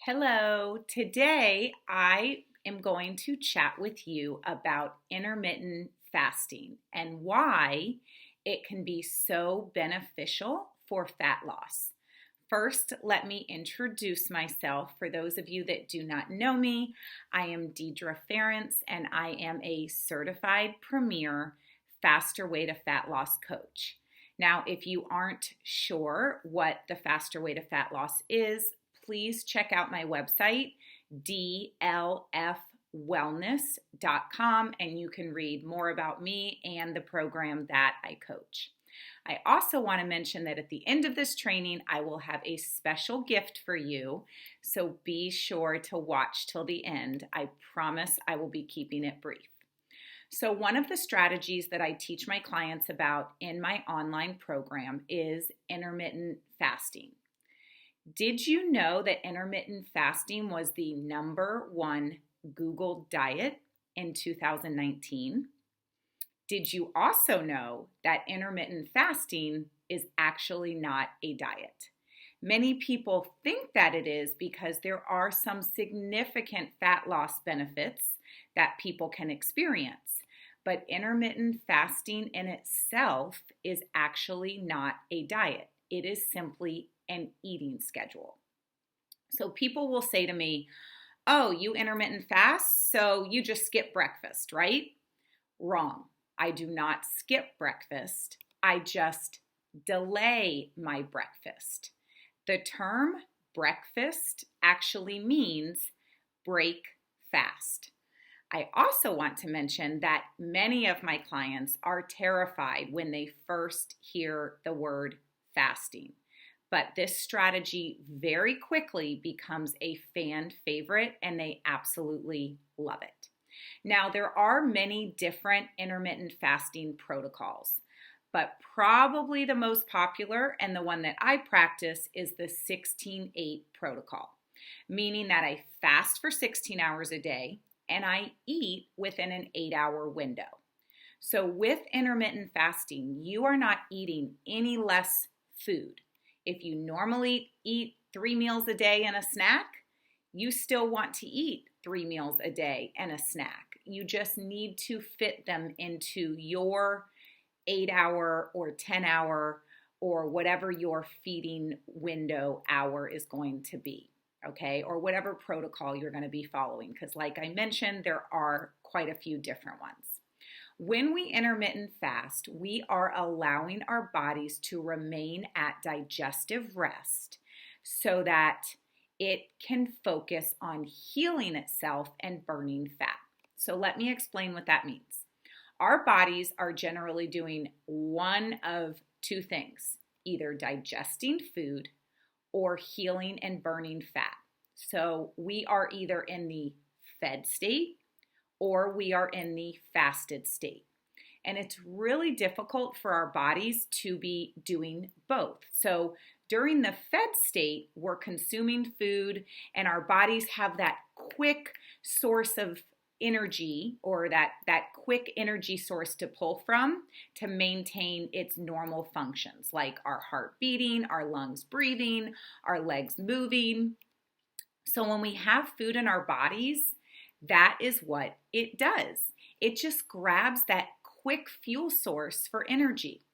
Hello. Today I am going to chat with you about intermittent fasting and why it can be so beneficial for fat loss. First, let me introduce myself. For those of you that do not know me, I am Deidre Ferentz and I am a certified premier faster way to fat loss coach. Now, if you aren't sure what the faster way to fat loss is, please check out my website, dlfwellness.com, and you can read more about me and the program that I coach. I also want to mention that at the end of this training, I will have a special gift for you, so be sure to watch till the end. I promise I will be keeping it brief. So one of the strategies that I teach my clients about in my online program is intermittent fasting. Did you know that intermittent fasting was the #1 Google diet in 2019? Did you also know that intermittent fasting is actually not a diet? Many people think that it is because there are some significant fat loss benefits that people can experience. But intermittent fasting in itself is actually not a diet. It is simply an eating schedule. So people will say to me, "Oh, you intermittent fast, so you just skip breakfast, right?" Wrong. I do not skip breakfast. I just delay my breakfast. The term breakfast actually means break fast. I also want to mention that many of my clients are terrified when they first hear the word fasting. But this strategy very quickly becomes a fan favorite and they absolutely love it. Now, there are many different intermittent fasting protocols, but probably the most popular and the one that I practice is the 16-8 protocol, meaning that I fast for 16 hours a day and I eat within an 8-hour window. So with intermittent fasting, you are not eating any less food. If you normally eat 3 meals a day and a snack, you still want to eat 3 meals a day and a snack. You just need to fit them into your 8-hour or 10-hour or whatever your feeding window hour is going to be, okay? Or whatever protocol you're going to be following, because like I mentioned, there are quite a few different ones. When we intermittent fast, we are allowing our bodies to remain at digestive rest so that it can focus on healing itself and burning fat. So let me explain what that means. Our bodies are generally doing one of two things, either digesting food or healing and burning fat. So we are either in the fed state or we are in the fasted state. And it's really difficult for our bodies to be doing both. So during the fed state, we're consuming food and our bodies have that quick source of energy or that quick energy source to pull from to maintain its normal functions, like our heart beating, our lungs breathing, our legs moving. So when we have food in our bodies, that is what it does. It just grabs that quick fuel source for energy.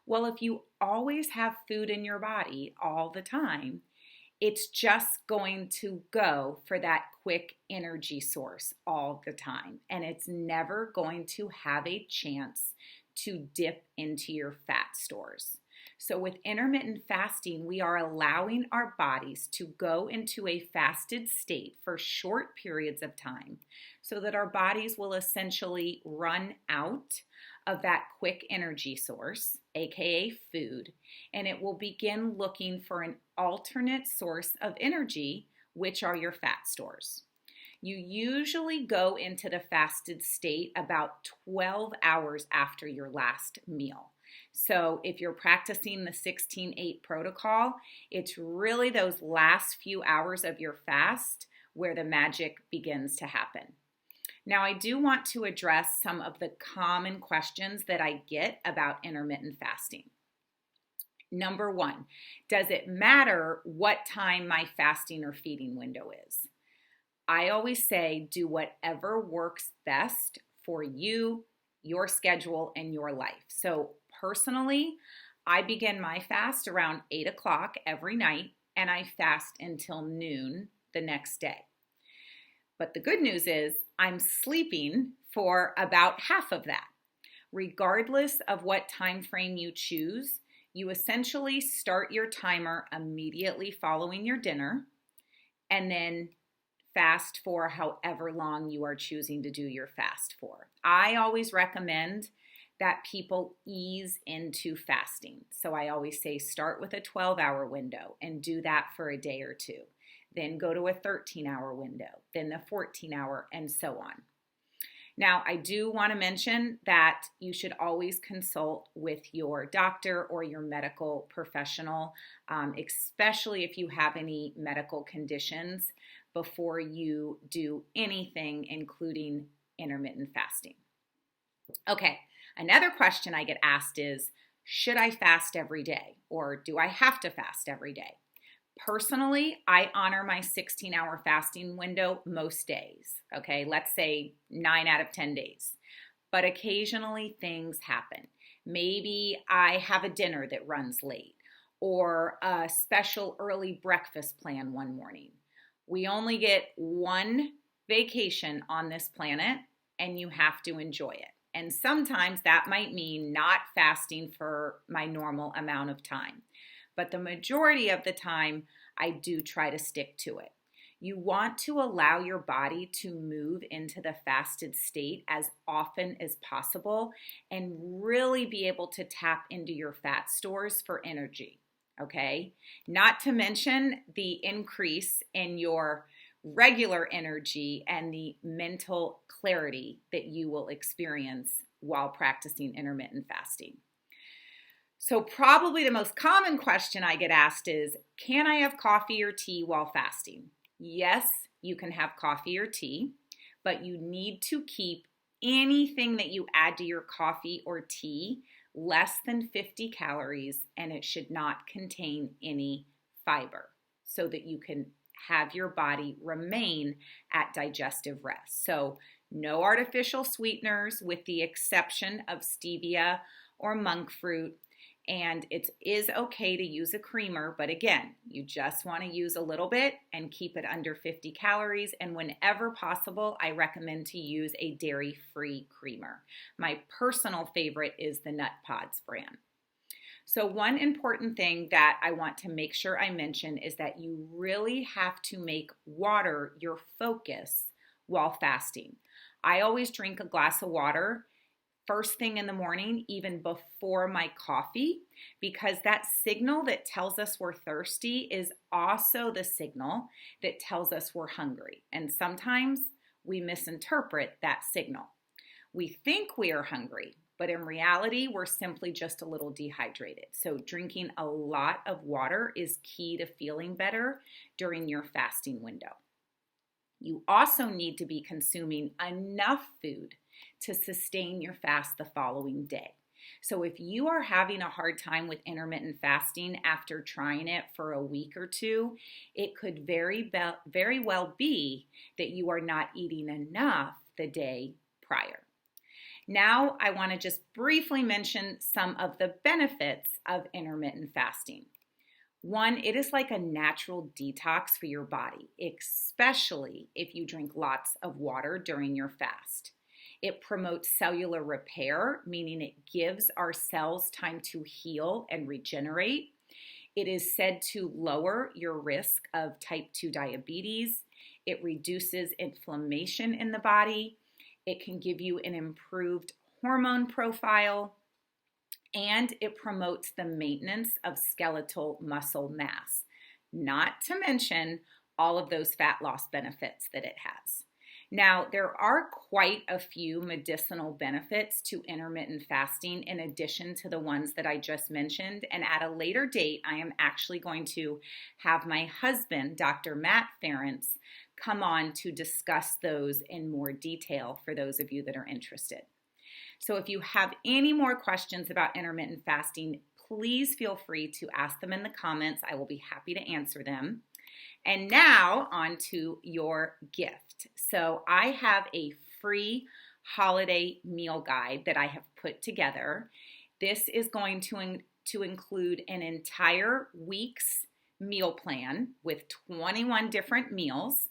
Well, if you always have food in your body all the time, it's just going to go for that quick energy source all the time. And it's never going to have a chance to dip into your fat stores. So with intermittent fasting, we are allowing our bodies to go into a fasted state for short periods of time so that our bodies will essentially run out of that quick energy source, aka food, and it will begin looking for an alternate source of energy, which are your fat stores. You usually go into the fasted state about 12 hours after your last meal. So if you're practicing the 16-8 protocol, it's really those last few hours of your fast where the magic begins to happen. Now, I do want to address some of the common questions that I get about intermittent fasting. Number one, does it matter what time my fasting or feeding window is? I always say do whatever works best for you, your schedule, and your life. So personally, I begin my fast around 8 o'clock every night, and I fast until noon the next day. But the good news is I'm sleeping for about half of that. Regardless of what time frame you choose, you essentially start your timer immediately following your dinner and then fast for however long you are choosing to do your fast for. I always recommend that people ease into fasting. So I always say start with a 12-hour window and do that for a day or two. Then go to a 13-hour window, then the 14-hour, and so on. Now, I do want to mention that you should always consult with your doctor or your medical professional, especially if you have any medical conditions, before you do anything, including intermittent fasting. Okay, another question I get asked is, should I fast every day, or do I have to fast every day? Personally, I honor my 16-hour fasting window most days, okay? Let's say 9 out of 10 days. But occasionally things happen. Maybe I have a dinner that runs late or a special early breakfast plan one morning. We only get one vacation on this planet, and you have to enjoy it. And sometimes that might mean not fasting for my normal amount of time. But the majority of the time, I do try to stick to it. You want to allow your body to move into the fasted state as often as possible and really be able to tap into your fat stores for energy, okay? Not to mention the increase in your regular energy and the mental clarity that you will experience while practicing intermittent fasting. So probably the most common question I get asked is, can I have coffee or tea while fasting? Yes, you can have coffee or tea, but you need to keep anything that you add to your coffee or tea less than 50 calories, and it should not contain any fiber so that you can have your body remain at digestive rest. So no artificial sweeteners with the exception of stevia or monk fruit. And it is okay to use a creamer, but again, you just want to use a little bit and keep it under 50 calories. And whenever possible, I recommend to use a dairy-free creamer. My personal favorite is the Nut Pods brand. So one important thing that I want to make sure I mention is that you really have to make water your focus while fasting. I always drink a glass of water first thing in the morning, even before my coffee, because that signal that tells us we're thirsty is also the signal that tells us we're hungry. And sometimes we misinterpret that signal. We think we are hungry, but in reality, we're simply just a little dehydrated. So drinking a lot of water is key to feeling better during your fasting window. You also need to be consuming enough food to sustain your fast the following day. So if you are having a hard time with intermittent fasting after trying it for a week or two, it could very well be that you are not eating enough the day prior. Now I want to just briefly mention some of the benefits of intermittent fasting. One, it is like a natural detox for your body, especially if you drink lots of water during your fast. It promotes cellular repair, meaning it gives our cells time to heal and regenerate. It is said to lower your risk of type 2 diabetes. It reduces inflammation in the body. It can give you an improved hormone profile. And it promotes the maintenance of skeletal muscle mass, not to mention all of those fat loss benefits that it has. Now, there are quite a few medicinal benefits to intermittent fasting in addition to the ones that I just mentioned. And at a later date, I am actually going to have my husband, Dr. Matt Ferentz, come on to discuss those in more detail for those of you that are interested. So if you have any more questions about intermittent fasting, please feel free to ask them in the comments. I will be happy to answer them. And now on to your gift. So I have a free holiday meal guide that I have put together. This is going to include an entire week's meal plan with 21 different meals.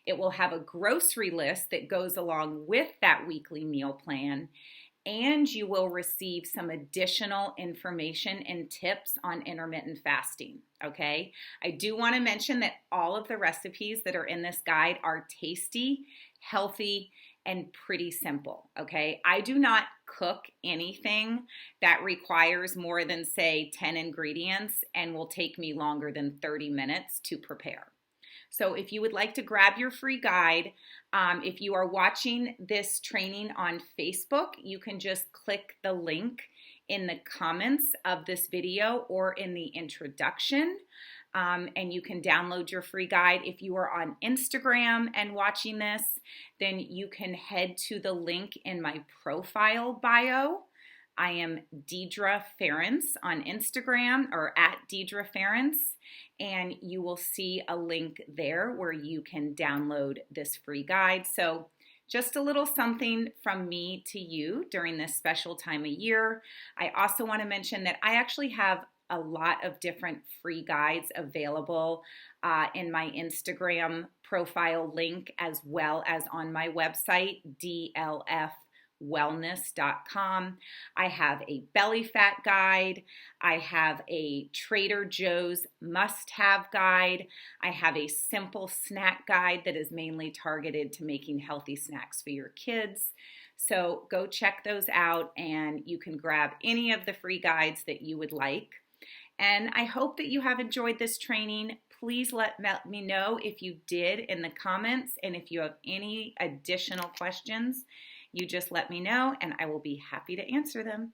It will have a grocery list that goes along with that weekly meal plan, and you will receive some additional information and tips on intermittent fasting, okay? I do want to mention that all of the recipes that are in this guide are tasty, healthy, and pretty simple, okay? I do not cook anything that requires more than, say, 10 ingredients and will take me longer than 30 minutes to prepare. So if you would like to grab your free guide, if you are watching this training on Facebook, you can just click the link in the comments of this video or in the introduction, and you can download your free guide. If you are on Instagram and watching this, then you can head to the link in my profile bio. I am Deidre Ference on Instagram, or at Deidre Ference, and you will see a link there where you can download this free guide. So just a little something from me to you during this special time of year. I also want to mention that I actually have a lot of different free guides available in my Instagram profile link, as well as on my website, dlfwellness.com. I have a belly fat guide. I have a Trader Joe's must-have guide. I have a simple snack guide that is mainly targeted to making healthy snacks for your kids. So go check those out, and you can grab any of the free guides that you would like. And I hope that you have enjoyed this training. Please let me know if you did in the comments, and if you have any additional questions, you just let me know and I will be happy to answer them.